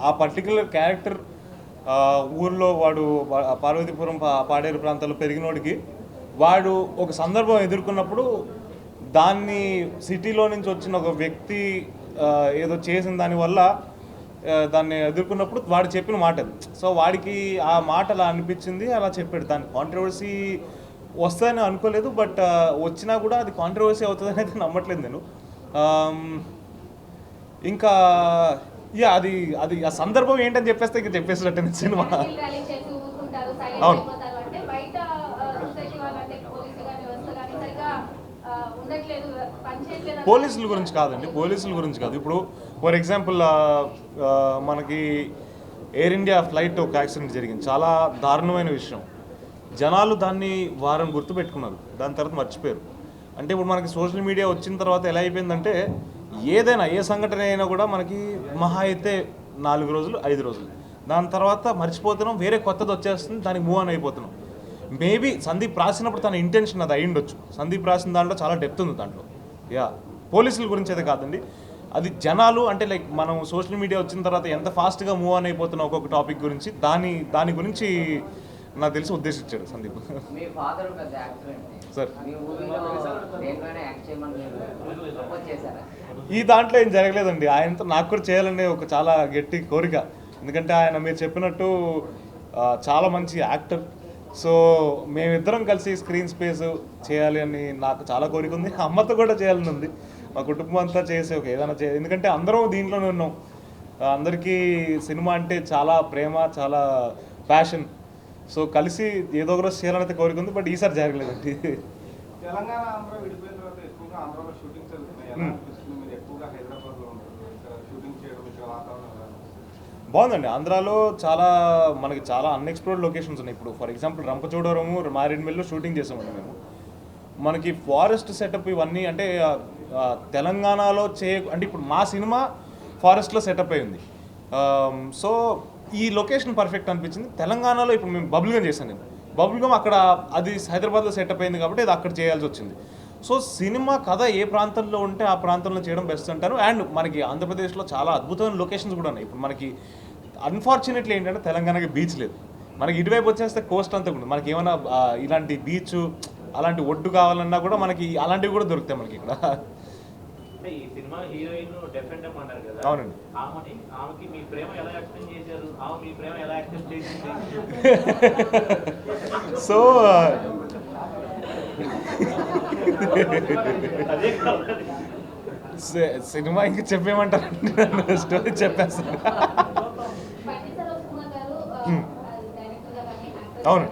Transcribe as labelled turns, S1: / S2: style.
S1: ఆ particular character ఊర్లో వాడు పార్వతీపురం పాడేరు ప్రాంతాల్లో పెరిగినోడికి వాడు ఒక సందర్భం ఎదుర్కొన్నప్పుడు దాన్ని సిటీలో నుంచి వచ్చిన ఒక వ్యక్తి ఏదో చేసిన దానివల్ల దాన్ని ఎదుర్కొన్నప్పుడు వాడు చెప్పిన మాట అది. సో వాడికి ఆ మాట అలా అనిపించింది, అలా చెప్పాడు. దాని కాంట్రవర్సీ వస్తుందని అనుకోలేదు, బట్ వచ్చినా కూడా అది కాంట్రవర్సీ అవుతుందని అయితే నమ్మట్లేదు నేను. ఇంకా అది అది ఆ సందర్భం ఏంటని చెప్పేస్తే ఇంకా చెప్పేసినట్టు సినిమా. అవును, పోలీసుల గురించి కాదండి, పోలీసుల గురించి కాదు. ఇప్పుడు ఫర్ ఎగ్జాంపుల్ మనకి ఎయిర్ ఇండియా ఫ్లైట్ ఒక యాక్సిడెంట్ జరిగింది, చాలా దారుణమైన విషయం. జనాలు దాన్ని వారం గుర్తుపెట్టుకున్నారు, దాని తర్వాత మర్చిపోయారు. అంటే ఇప్పుడు మనకి సోషల్ మీడియా వచ్చిన తర్వాత ఎలా అయిపోయిందంటే ఏదైనా ఏ సంఘటన అయినా కూడా మనకి మహా అయితే 4 రోజులు 5 రోజులు, దాని తర్వాత మర్చిపోతున్నాం, వేరే కొత్తది వచ్చేస్తుంది, దానికి మూవ్ ఆన్ అయిపోతున్నాం. మేబీ సందీప్ రాసినప్పుడు తన ఇంటెన్షన్ అది అయి ఉండొచ్చు. సందీప్ రాసిన దాంట్లో చాలా డెప్త్ ఉంది దాంట్లో. పోలీసుల గురించి అయితే కాదండి, అది జనాలు అంటే లైక్ మనం సోషల్ మీడియా వచ్చిన తర్వాత ఎంత ఫాస్ట్గా మూవ్ ఆన్ అయిపోతున్నాం ఒక్కొక్క టాపిక్ గురించి, దాని గురించి నాకు తెలిసి ఉద్దేశించాడు సందీప్. సార్ ఈ దాంట్లో ఏం జరగలేదండి, ఆయనతో నాకు కూడా చేయాలనే ఒక చాలా గట్టి కోరిక. ఎందుకంటే ఆయన మీరు చెప్పినట్టు చాలా మంచి యాక్టర్. సో మేమిద్దరం కలిసి స్క్రీన్ స్పేస్ చేయాలి అని నాకు చాలా కోరిక ఉంది. అమ్మతో కూడా చేయాలని ఉంది, మా కుటుంబం అంతా చేసే ఒక ఏదైనా ఎందుకంటే అందరం దీంట్లోనే ఉన్నాం. అందరికీ సినిమా అంటే చాలా ప్రేమ, చాలా ప్యాషన్. సో కలిసి ఏదో ఒక రోజు చేయాలనైతే కోరిక ఉంది, బట్ ఈసారి జరగలేదండి. బాగుందండి. ఆంధ్రాలో మనకి చాలా అన్ఎక్స్ప్లోర్డ్ లొకేషన్స్ ఉన్నాయి. ఇప్పుడు ఫర్ ఎగ్జాంపుల్ రంపచోడవరము, మారేడుమిల్లిలో షూటింగ్ చేసామండి మేము. మనకి ఫారెస్ట్ సెటప్ ఇవన్నీ అంటే తెలంగాణలో అంటే ఇప్పుడు మా సినిమా ఫారెస్ట్లో సెటప్ అయి ఉంది. సో ఈ లొకేషన్ పర్ఫెక్ట్ అనిపించింది. తెలంగాణలో ఇప్పుడు మేము బబుల్గమ్ చేశాను, నేను బబుల్గమ్ అక్కడ అది హైదరాబాద్లో సెటప్ అయింది కాబట్టి అది అక్కడ చేయాల్సి వచ్చింది. సో సినిమా కథ ఏ ప్రాంతంలో ఉంటే ఆ ప్రాంతంలో చేయడం బెస్ట్ అంటారు. అండ్ మనకి ఆంధ్రప్రదేశ్లో చాలా అద్భుతమైన లొకేషన్స్ కూడా ఉన్నాయి. ఇప్పుడు మనకి అన్ఫార్చునేట్లీ ఏంటంటే తెలంగాణకి బీచ్ లేదు. మనకి ఇటువైపు వచ్చేస్తే కోస్ట్ అంతా కూడా మనకి ఏమైనా ఇలాంటి బీచ్ అలాంటి ఒడ్డు కావాలన్నా కూడా మనకి అలాంటివి కూడా దొరుకుతాయి మనకి ఇక్కడ. అవునండి. సో సినిమా ఇంకా చెప్పేమంటారు, స్టోరీ చెప్పేస్తాను. అవును.